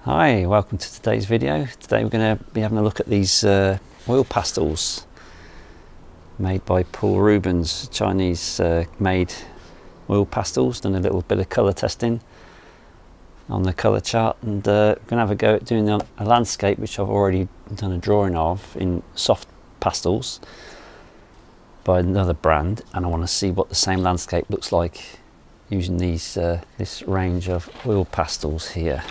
Hi, welcome to today's video. Today we're going to be having a look at these oil pastels made by Paul Rubens, Chinese made oil pastels. Done a little bit of colour testing on the colour chart, and we're going to have a go at doing a landscape which I've already done a drawing of in soft pastels by another brand, and I want to see what the same landscape looks like using these this range of oil pastels here.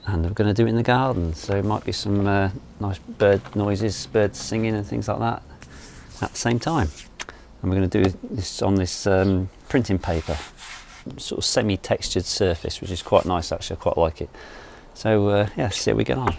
And we're going to do it in the garden, so it might be some nice bird noises, birds singing and things like that at the same time. And we're going to do this on this printing paper, sort of semi-textured surface, which is quite nice actually. I quite like it. So yeah, let's see how we get on.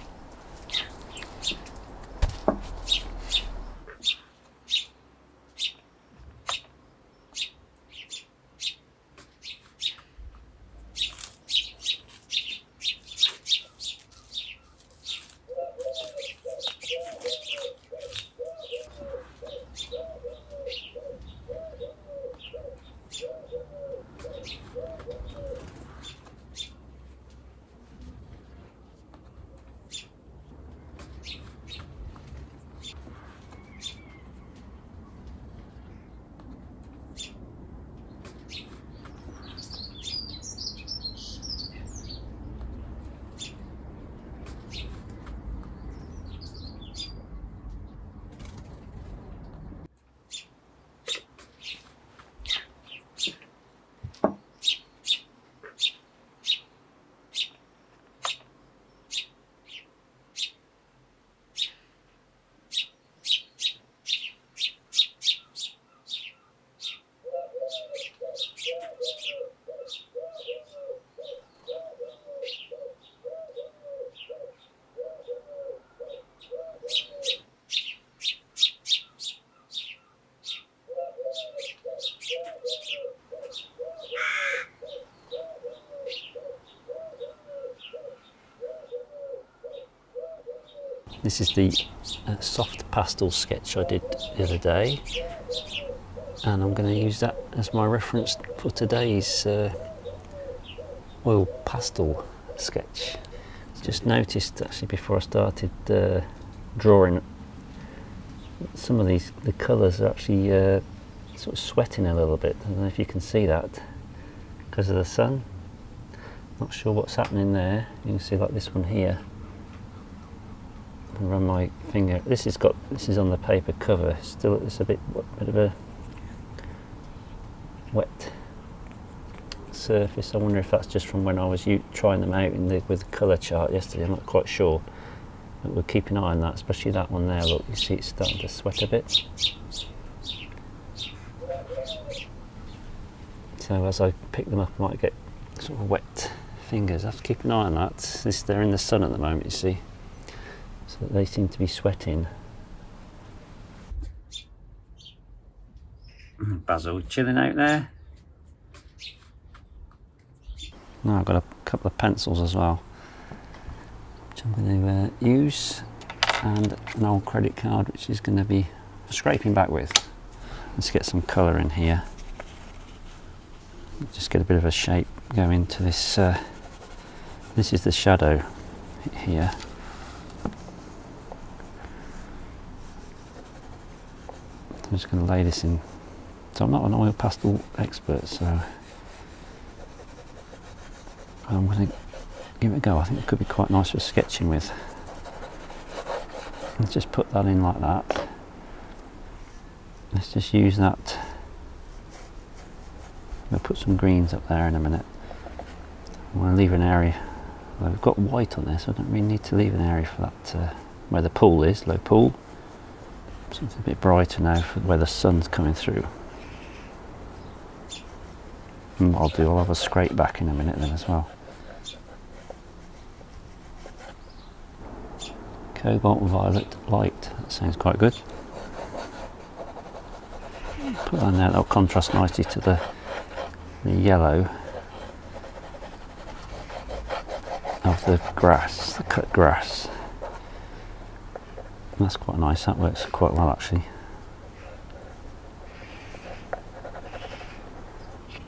This is the soft pastel sketch I did the other day, and I'm going to use that as my reference for today's oil pastel sketch. Just noticed actually before I started drawing, some of the colours are actually sort of sweating a little bit. I don't know if you can see that because of the sun. Not sure what's happening there. You can see like this one here. I'll run my finger. This is on the paper cover. Still, it's a bit of a wet surface. I wonder if that's just from when I was trying them out with the colour chart yesterday. I'm not quite sure, but we'll keep an eye on that, especially that one there. Look, you see it's starting to sweat a bit. So as I pick them up, I might get sort of wet fingers. I have to keep an eye on that. They're in the sun at the moment, you see. So they seem to be sweating. Basil chilling out there. Now I've got a couple of pencils as well, which I'm going to use, and an old credit card which is going to be scraping back with. Let's get some colour in here. Just get a bit of a shape going to this. This is the shadow here. I'm just going to lay this in. So I'm not an oil pastel expert, so I'm going to give it a go. I think it could be quite nice for sketching with. Let's just put that in like that. Let's just use that. I'm going to put some greens up there in a minute. I want to leave an area. Well, we've got white on there, so I don't really need to leave an area for that where the pool is, low pool. Something a bit brighter now for where the sun's coming through. And what I'll do, I'll have a scrape back in a minute then as well. Cobalt violet light, that sounds quite good. Put that in there, that'll contrast nicely to the yellow of the grass, the cut grass. That's quite nice, that works quite well actually.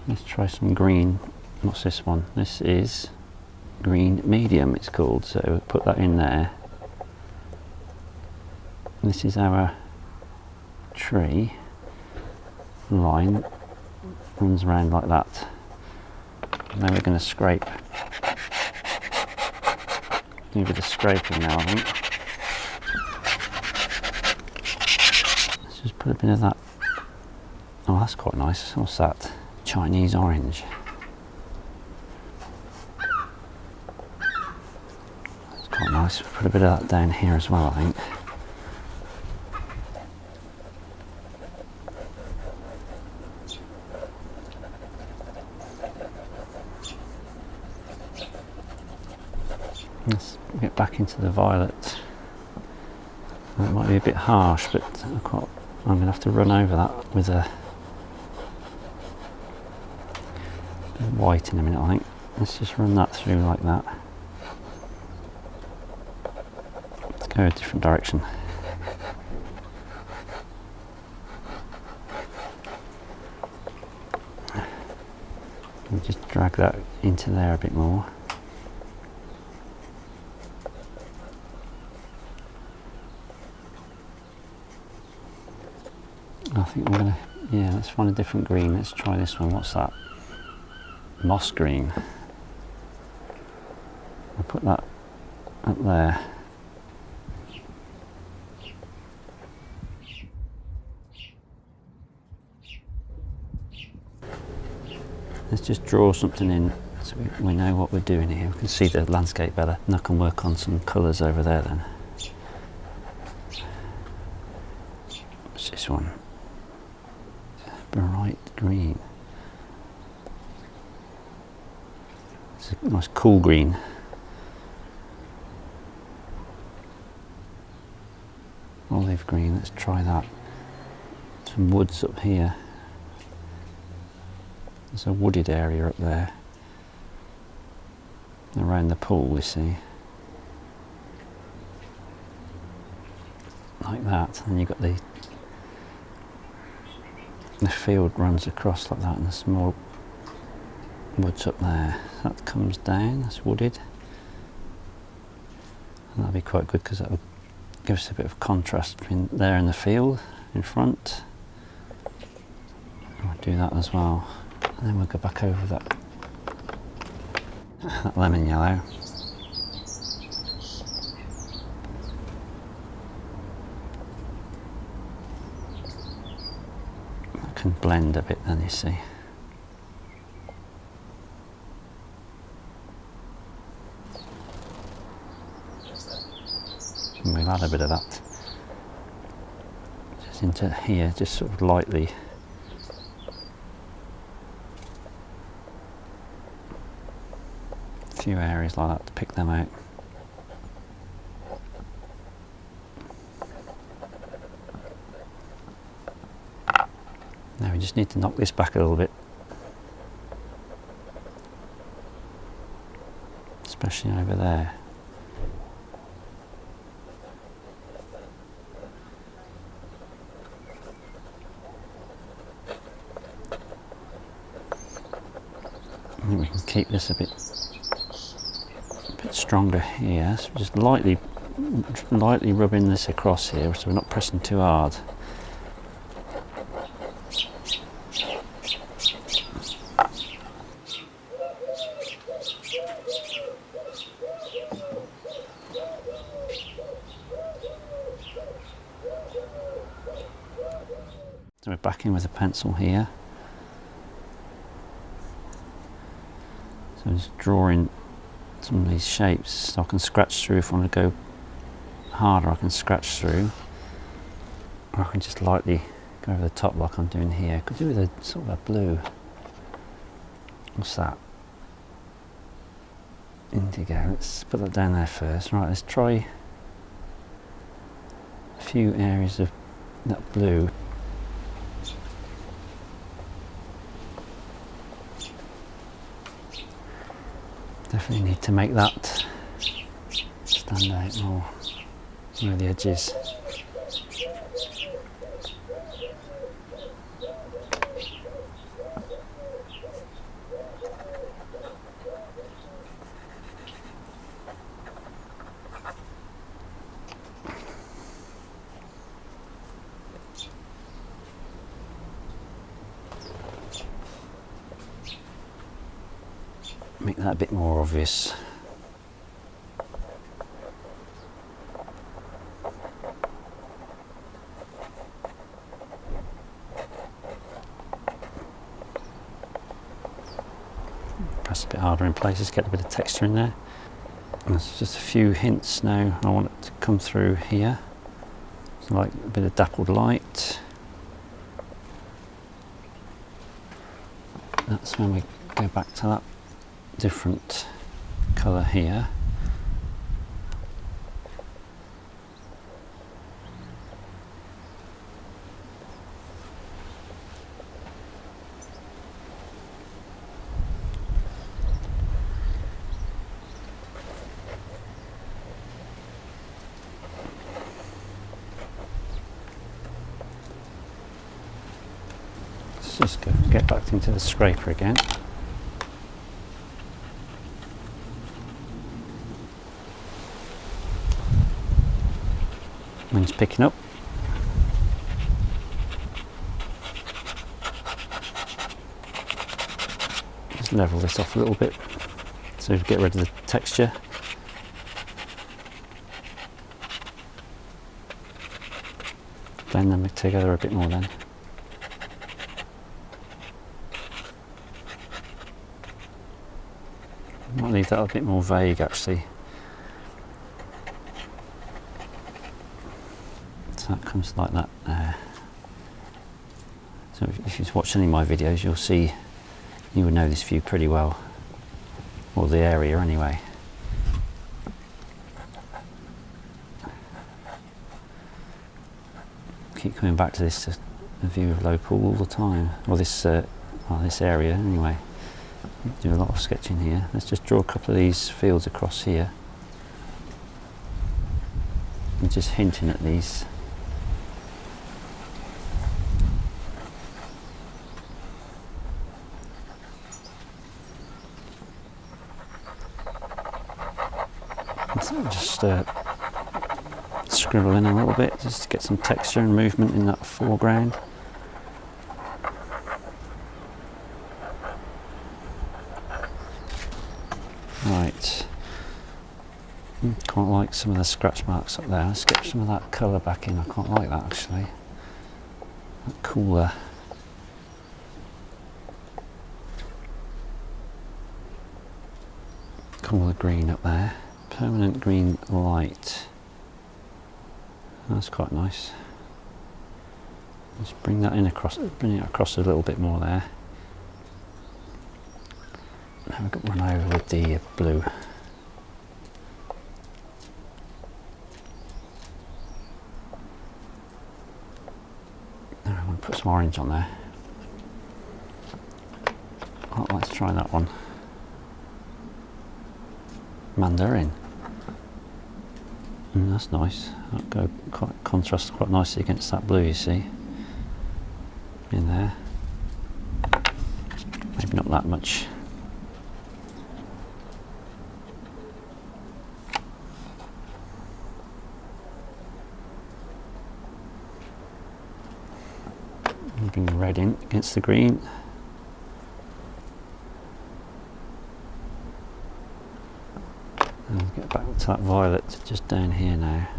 Let's try some green. What's this one? This is green medium it's called, so we'll put that in there. And this is our tree line, runs around like that, and then we're going to scrape, do a bit of scraping now I think. Let's just put a bit of that. Oh, that's quite nice. What's that? Chinese orange. That's quite nice. Put a bit of that down here as well I think. Let's get back into the violet. It might be a bit harsh, but I'm going to have to run over that with a bit of white in a minute I think. Let's just run that through like that. Let's go a different direction. And just drag that into there a bit more. I think I'm going to, yeah, let's find a different green. Let's try this one. What's that? Moss green. I'll put that up there. Let's just draw something in so we know what we're doing here. We can see the landscape better, and I can work on some colours over there then. What's this one? Bright green. It's a nice cool green. Olive green, let's try that. Some woods up here. There's a wooded area up there. Around the pool, you see. Like that, and you've got the field runs across like that, and there's more woods up there. That comes down, that's wooded. And that'll be quite good because that'll give us a bit of contrast between there and the field in front. I'll do that as well. And then we'll go back over that lemon yellow. That can blend a bit then, you see. And we'll add a bit of that just into here, just sort of lightly. A few areas like that to pick them out. Now we just need to knock this back a little bit, especially over there. And we can keep this a bit stronger here, so just lightly rubbing this across here so we're not pressing too hard. So we're back in with a pencil here. So I'm just drawing some of these shapes so I can scratch through. If I want to go harder I can scratch through, or I can just lightly go over the top like I'm doing here. Could do with a sort of a blue. What's that? Indigo. Let's put that down there first. Right, let's try a few areas of that blue. Definitely need to make that stand out more where the edge is. that a bit more obvious. Press a bit harder in places, get a bit of texture in there. And there's just a few hints now. I want it to come through here. So like a bit of dappled light. That's when we go back to that different colour here. Let's just get back into the scraper again. Wind's picking up. Just level this off a little bit so we get rid of the texture. Blend them together a bit more then. I might leave that a bit more vague actually. So that comes like that there. So if you've watched any of my videos, you'll see, you would know this view pretty well, or the area anyway. Keep coming back to this view of Low Pool all the time, or this area anyway. Do a lot of sketching here. Let's just draw a couple of these fields across here. And just hinting at these. So just scribble in a little bit just to get some texture and movement in that foreground. Right, quite like some of the scratch marks up there. Let's get some of that colour back in. I quite like that actually. That cooler. Cooler green up there. Permanent green light. That's quite nice. Let's bring that in across, bring it across a little bit more there. Now we've got to run over with the blue. Now I want to put some orange on there. Oh, let's try that one. Mandarin. That's nice. That'll go quite contrast quite nicely against that blue, you see. In there. Maybe not that much. Bring the red in against the green. And get back to that violet just down here now.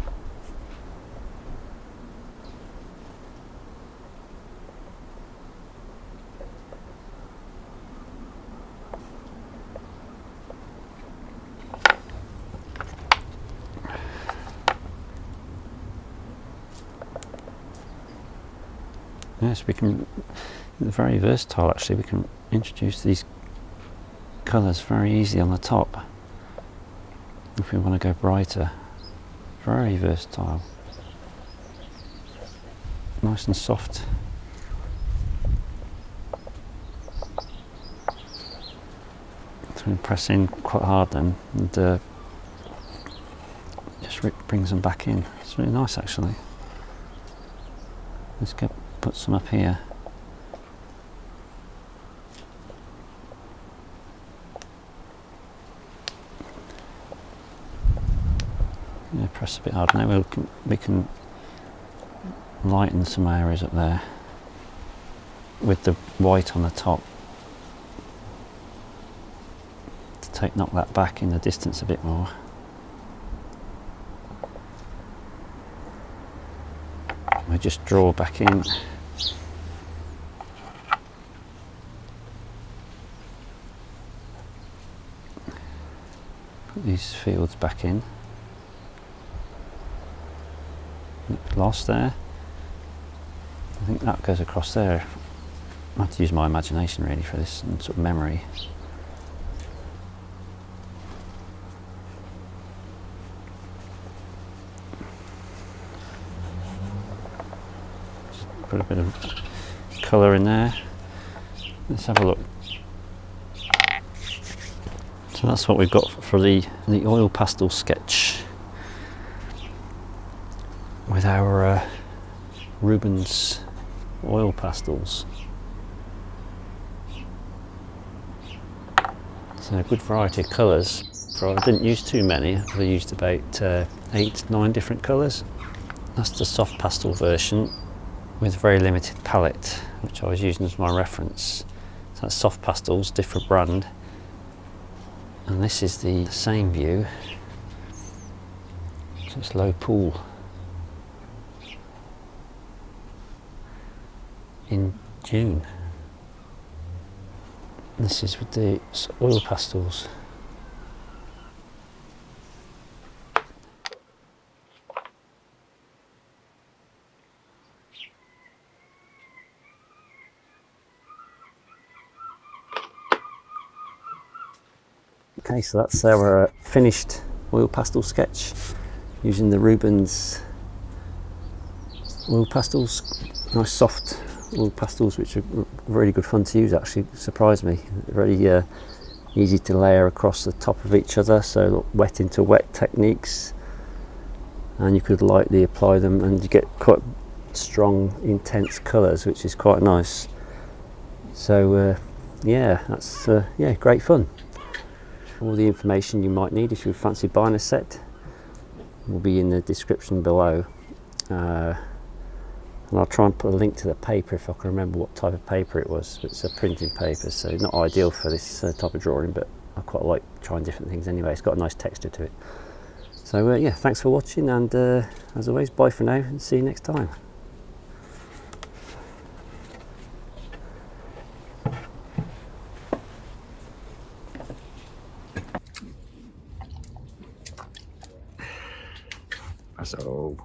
Yes, we can, they're very versatile actually. We can introduce these colours very easily on the top if we want to go brighter. Very versatile. Nice and soft. So we press in quite hard then and just brings them back in. It's really nice actually. Let's put some up here. Yeah, press a bit hard. Now we can lighten some areas up there with the white on the top to knock that back in the distance a bit more. We just draw back in. Put these fields back in. Lost there. I think that goes across there. I have to use my imagination really for this and sort of memory. Just put a bit of colour in there. Let's have a look. So that's what we've got for the oil pastel sketch with our Rubens oil pastels. So a good variety of colours. I didn't use too many, I used about 8-9 different colours. That's the soft pastel version with very limited palette, which I was using as my reference. So that's soft pastels, different brand. And this is the same view. So it's low pool in June. This is with the oil pastels. Okay, so that's our finished oil pastel sketch using the Rubens oil pastels. Nice soft oil pastels, which are really good fun to use. Actually surprised me. Very easy to layer across the top of each other, so wet into wet techniques, and you could lightly apply them and you get quite strong intense colours, which is quite nice. So yeah, that's yeah, great fun. All the information you might need if you fancy buying a set will be in the description below, and I'll try and put a link to the paper if I can remember what type of paper it was. It's a printing paper, so not ideal for this type of drawing, but I quite like trying different things anyway. It's got a nice texture to it. So yeah, thanks for watching, and as always, bye for now and see you next time. So